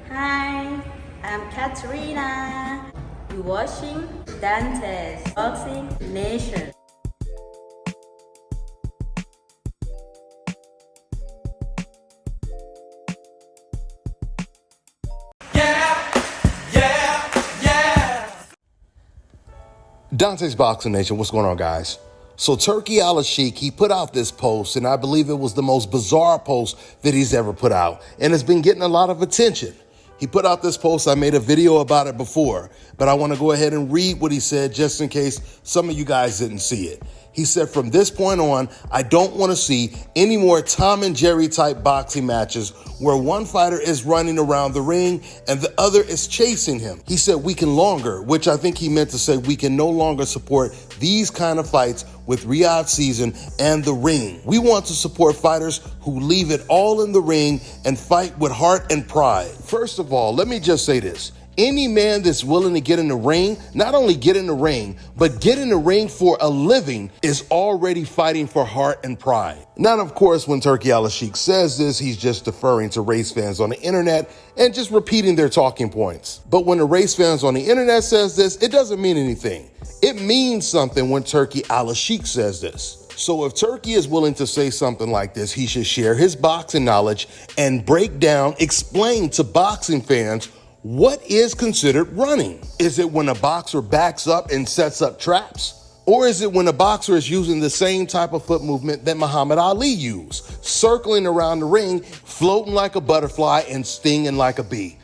Hi, I'm Katerina. You're watching Dante's Boxing Nation. Dante's Boxing Nation, what's going on, guys? So Turki Al-Sheikh, he put out this post, and I believe it was the most bizarre post that he's ever put out, and it's been getting a lot of attention. He put out this post. I made a video about it before, but I want to go ahead and read what he said just in case some of you guys didn't see it. He said, from this point on, I don't want to see any more Tom and Jerry type boxing matches where one fighter is running around the ring and the other is chasing him. He said we can longer, which I think he meant to say we can no longer support these kind of fights with Riyadh Season and the ring. We want to support fighters who leave it all in the ring and fight with heart and pride. First of all, let me just say this. Any man that's willing to get in the ring, not only get in the ring, but get in the ring for a living is already fighting for heart and pride. Now, of course, when Turki Al-Sheikh says this, he's just deferring to race fans on the internet and just repeating their talking points. But when the race fans on the internet says this, it doesn't mean anything. It means something when Turki Al-Sheikh says this. So if Turki is willing to say something like this, he should share his boxing knowledge and break down, explain to boxing fans what is considered running. Is it when a boxer backs up and sets up traps? Or is it when a boxer is using the same type of foot movement that Muhammad Ali used, circling around the ring, floating like a butterfly and stinging like a bee?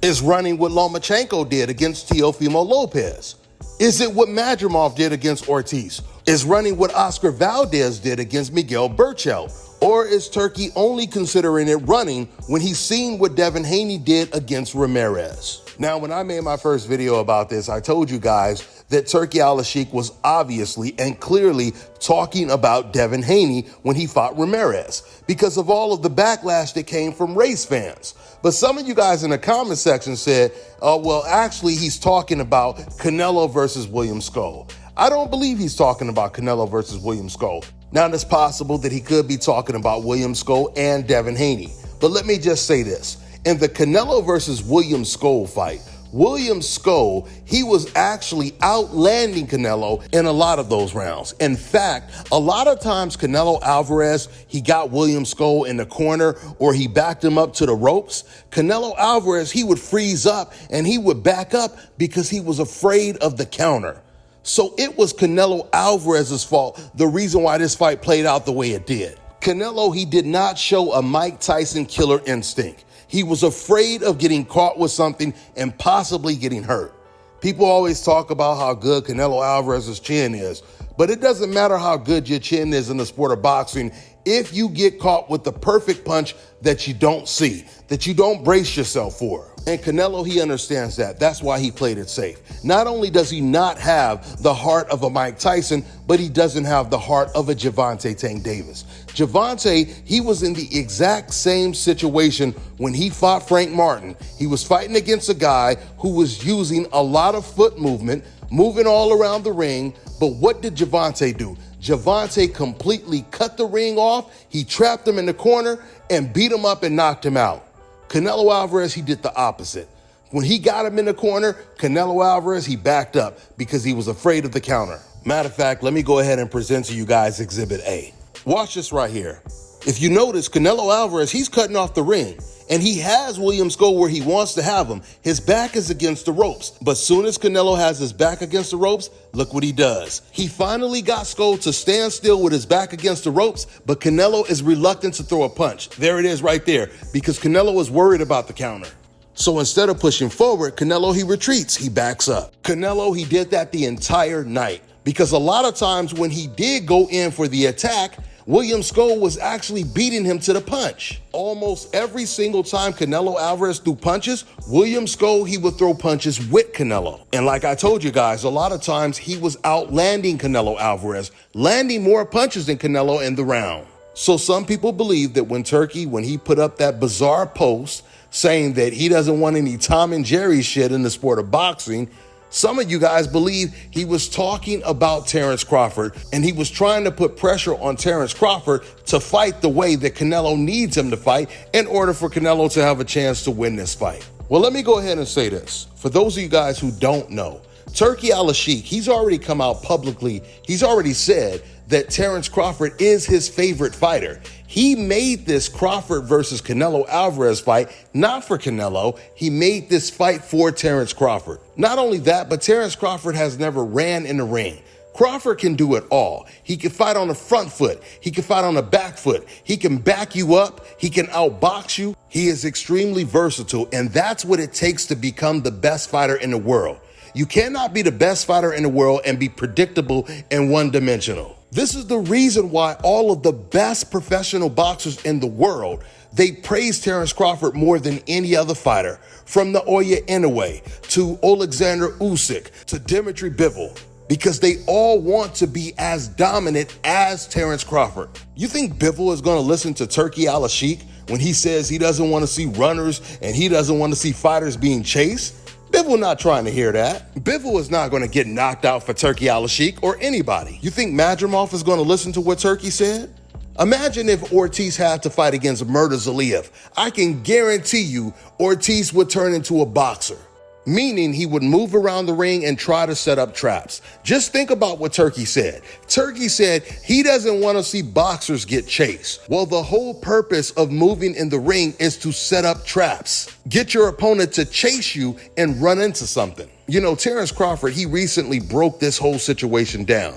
Is running what Lomachenko did against Teofimo Lopez? Is it what Madrimov did against Ortiz? Is running what Oscar Valdez did against Miguel Berchelt? Or is Turki only considering it running when he's seen what Devin Haney did against Ramirez? Now, when I made my first video about this, I told you guys that Turki Al-Sheikh was obviously and clearly talking about Devin Haney when he fought Ramirez because of all of the backlash that came from race fans. But some of you guys in the comment section said, oh, well, actually, he's talking about Canelo versus William Scoll. I don't believe he's talking about Canelo versus William Scoll. Now, it's possible that he could be talking about William Scoll and Devin Haney. But let me just say this. In the Canelo versus William Scoll fight, William Scoll, he was actually outlanding Canelo in a lot of those rounds. In fact, a lot of times Canelo Alvarez, he got William Scoll in the corner or he backed him up to the ropes. Canelo Alvarez, he would freeze up and he would back up because he was afraid of the counter. So it was Canelo Alvarez's fault, the reason why this fight played out the way it did. Canelo, he did not show a Mike Tyson killer instinct. He was afraid of getting caught with something and possibly getting hurt. People always talk about how good Canelo Alvarez's chin is, but it doesn't matter how good your chin is in the sport of boxing if you get caught with the perfect punch that you don't see, that you don't brace yourself for. And Canelo, he understands that. That's why he played it safe. Not only does he not have the heart of a Mike Tyson, but he doesn't have the heart of a Gervonta Tank Davis. Gervonta, he was in the exact same situation when he fought Frank Martin. He was fighting against a guy who was using a lot of foot movement, moving all around the ring. But what did Gervonta do? Gervonta completely cut the ring off. He trapped him in the corner and beat him up and knocked him out. Canelo Alvarez, he did the opposite. When he got him in the corner, Canelo Alvarez, he backed up because he was afraid of the counter. Matter of fact, let me go ahead and present to you guys Exhibit A. Watch this right here. If you notice, Canelo Alvarez, he's cutting off the ring. And he has William Scoll where he wants to have him. His back is against the ropes. But soon as Canelo has his back against the ropes, look what he does. He finally got Scoll to stand still with his back against the ropes, but Canelo is reluctant to throw a punch. There it is right there, because Canelo is worried about the counter. So instead of pushing forward, Canelo, he retreats, he backs up. Canelo, he did that the entire night, because a lot of times when he did go in for the attack, William Scoll was actually beating him to the punch. Almost every single time Canelo Alvarez threw punches, William Scoll, he would throw punches with Canelo. And like I told you guys, a lot of times he was outlanding Canelo Alvarez, landing more punches than Canelo in the round. So some people believe that when Turki, when he put up that bizarre post saying that he doesn't want any Tom and Jerry shit in the sport of boxing, Some of you guys believe he was talking about Terrence Crawford and he was trying to put pressure on Terrence Crawford to fight the way that Canelo needs him to fight in order for Canelo to have a chance to win this fight. Well, let me go ahead and say this. For those of you guys who don't know, Turki Al-Sheikh, he's already come out publicly. He's already said that Terrence Crawford is his favorite fighter. He made this Crawford versus Canelo Alvarez fight not for Canelo. He made this fight for Terrence Crawford. Not only that, but Terrence Crawford has never ran in the ring. Crawford can do it all. He can fight on the front foot. He can fight on the back foot. He can back you up. He can outbox you. He is extremely versatile, and that's what it takes to become the best fighter in the world. You cannot be the best fighter in the world and be predictable and one-dimensional. This is the reason why all of the best professional boxers in the world, they praise Terrence Crawford more than any other fighter. From Naoya Inoue to Alexander Usyk to Dimitri Bivol, because they all want to be as dominant as Terrence Crawford. You think Bivol is going to listen to Turki Al-Sheikh when he says he doesn't want to see runners and he doesn't want to see fighters being chased? Bivol not trying to hear that. Bivol is not going to get knocked out for Turki Al-Sheikh or anybody. You think Madrimov is going to listen to what Turki said? Imagine if Ortiz had to fight against Murder Zaliev. I can guarantee you Ortiz would turn into a boxer, meaning he would move around the ring and try to set up traps. Just think about what Turki said. Turki said he doesn't want to see boxers get chased. Well, the whole purpose of moving in the ring is to set up traps. Get your opponent to chase you and run into something. You know, Terrence Crawford, he recently broke this whole situation down.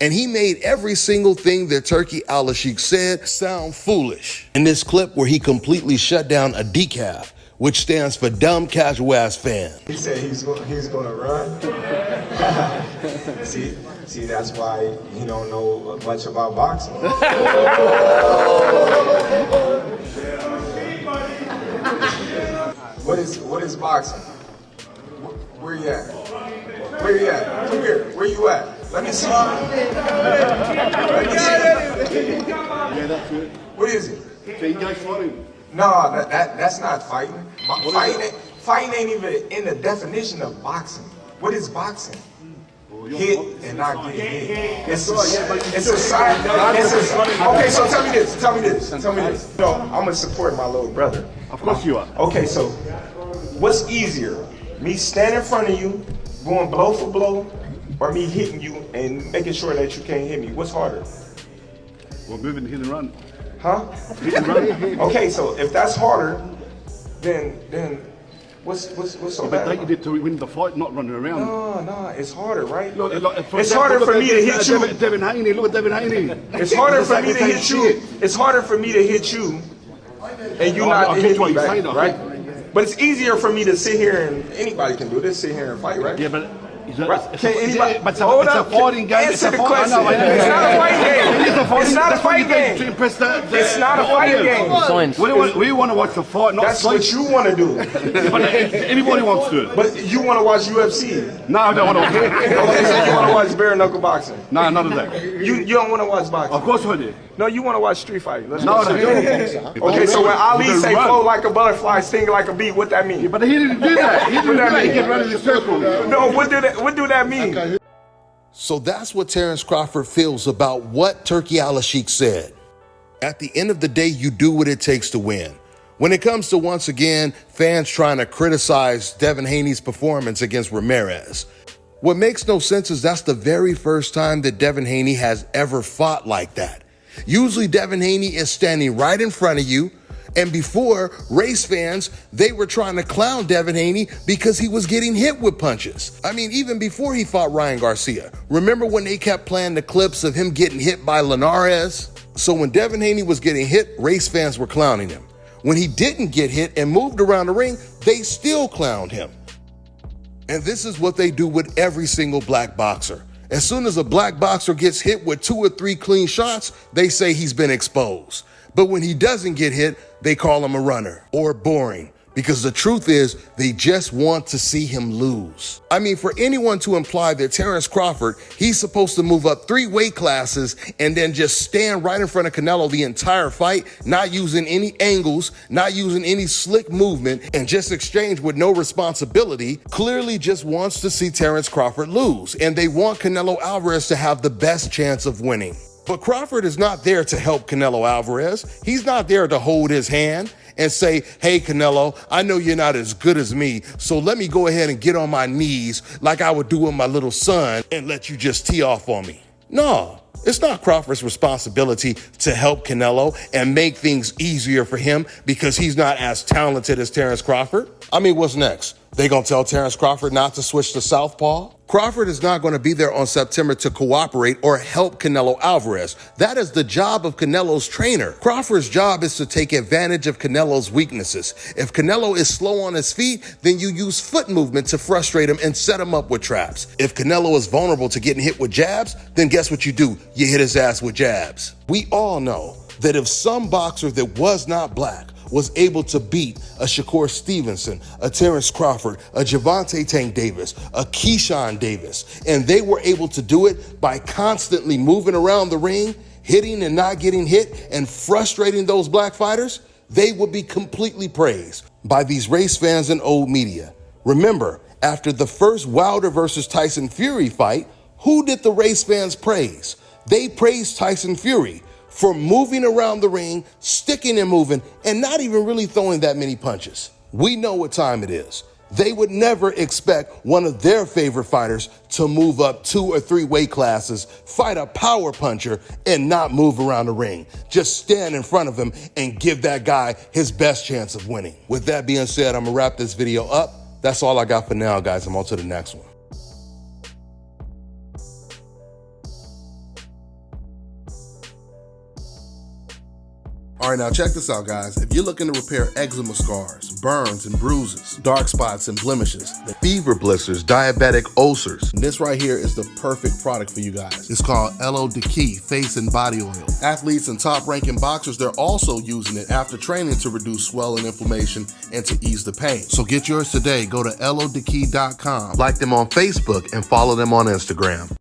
And he made every single thing that Turki Al-Sheikh said sound foolish. In this clip where he completely shut down a decaf, which stands for dumb casual ass fan. He said he's going to run. see, that's why he don't know much about boxing. What is boxing? Where you at? Where you at? Come here. Where you at? Let me see. Let me see. Yeah, that's it. What is it? So you guys fighting? No, that's not fighting. Fighting ain't even in the definition of boxing. What is boxing? Hit and not get hit. It's a sign. Okay, so tell me this. No, I'm gonna support my little brother. Of course you are. Okay, so what's easier? Me standing in front of you, going blow for blow, or me hitting you and making sure that you can't hit me? What's harder? Well, moving, hit and run. Huh? Hit and run. Okay, so if that's harder, then what's so But bad? that you did to win the fight, not running around. No, it's harder, right? Look, It's harder for me to hit you. Devin Haney, look at Devin Haney. It's harder for me to hit you. It's harder for me to hit you, and you not hit me back, right? But it's easier for me to sit here and anybody can do this, sit here and fight, right? Yeah, but it's Can anybody? it's a fighting game. Answer the question. It's not a fighting game. It's not a fighting game. It's not a fighting game. We want to watch the fight, not That's what you want to do. But anybody wants to. But you want to watch UFC. No, I don't want to. Okay, so you want to watch bare knuckle boxing. No, none of that. You don't want to watch boxing. Of course I do. No, you want to watch street fighting. Let's No, go. I don't. Okay, so when Ali You say run. flow like a butterfly, sting like a bee, what that mean? But he didn't do that. He didn't do that. He kept running in circles. No, what do that mean? So that's what Terrence Crawford feels about what Turki Al-Sheikh said. At the end of the day, you do what it takes to win. When it comes to, once again, fans trying to criticize Devin Haney's performance against Ramirez, what makes no sense is that's the very first time that Devin Haney has ever fought like that. Usually Devin Haney is standing right in front of you, and before, race fans, they were trying to clown Devin Haney because he was getting hit with punches. I mean, even before he fought Ryan Garcia. Remember when they kept playing the clips of him getting hit by Linares? So when Devin Haney was getting hit, race fans were clowning him. When he didn't get hit and moved around the ring, they still clowned him. And this is what they do with every single black boxer. As soon as a black boxer gets hit with 2 or 3 clean shots, they say he's been exposed. But when he doesn't get hit, they call him a runner or boring. Because the truth is, they just want to see him lose. I mean, for anyone to imply that Terrence Crawford, he's supposed to move up 3 weight classes and then just stand right in front of Canelo the entire fight, not using any angles, not using any slick movement, and just exchange with no responsibility, clearly just wants to see Terrence Crawford lose. And they want Canelo Alvarez to have the best chance of winning. But Crawford is not there to help Canelo Alvarez. He's not there to hold his hand and say, hey, Canelo, I know you're not as good as me, so let me go ahead and get on my knees like I would do with my little son and let you just tee off on me. No, it's not Crawford's responsibility to help Canelo and make things easier for him because he's not as talented as Terrence Crawford. I mean, what's next? They gonna tell Terrence Crawford not to switch to southpaw? Crawford is not gonna be there on September to cooperate or help Canelo Alvarez. That is the job of Canelo's trainer. Crawford's job is to take advantage of Canelo's weaknesses. If Canelo is slow on his feet, then you use foot movement to frustrate him and set him up with traps. If Canelo is vulnerable to getting hit with jabs, then guess what you do? You hit his ass with jabs. We all know that if some boxer that was not black was able to beat a Shakur Stevenson, a Terrence Crawford, a Gervonta Tank Davis, a Keyshawn Davis, and they were able to do it by constantly moving around the ring, hitting and not getting hit, and frustrating those black fighters, they would be completely praised by these race fans and old media. Remember, after the first Wilder versus Tyson Fury fight, who did the race fans praise? They praised Tyson Fury for moving around the ring, sticking and moving, and not even really throwing that many punches. We know what time it is. They would never expect one of their favorite fighters to move up 2 or 3 weight classes, fight a power puncher, and not move around the ring. Just stand in front of him and give that guy his best chance of winning. With that being said, I'm gonna wrap this video up. That's all I got for now, guys. I'm on to the next one. All right, now check this out, guys. If you're looking to repair eczema scars, burns and bruises, dark spots and blemishes, fever blisters, diabetic ulcers, this right here is the perfect product for you guys. It's called LO Deki Face and Body Oil. Athletes and top-ranking boxers, they're also using it after training to reduce swelling, inflammation, and to ease the pain. So get yours today. Go to lodeki.com, like them on Facebook, and follow them on Instagram.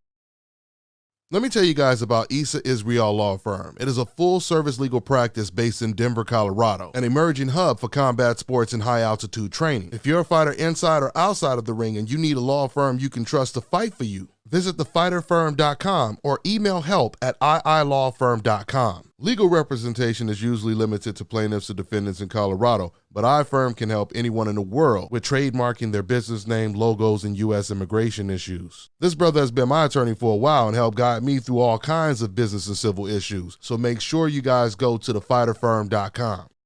Let me tell you guys about Issa Israel Law Firm. It is a full-service legal practice based in Denver, Colorado, an emerging hub for combat sports and high-altitude training. If you're a fighter inside or outside of the ring and you need a law firm you can trust to fight for you, visit thefighterfirm.com or email help@iilawfirm.com. Legal representation is usually limited to plaintiffs or defendants in Colorado, but iFirm can help anyone in the world with trademarking their business name, logos, and U.S. immigration issues. This brother has been my attorney for a while and helped guide me through all kinds of business and civil issues, so make sure you guys go to thefighterfirm.com.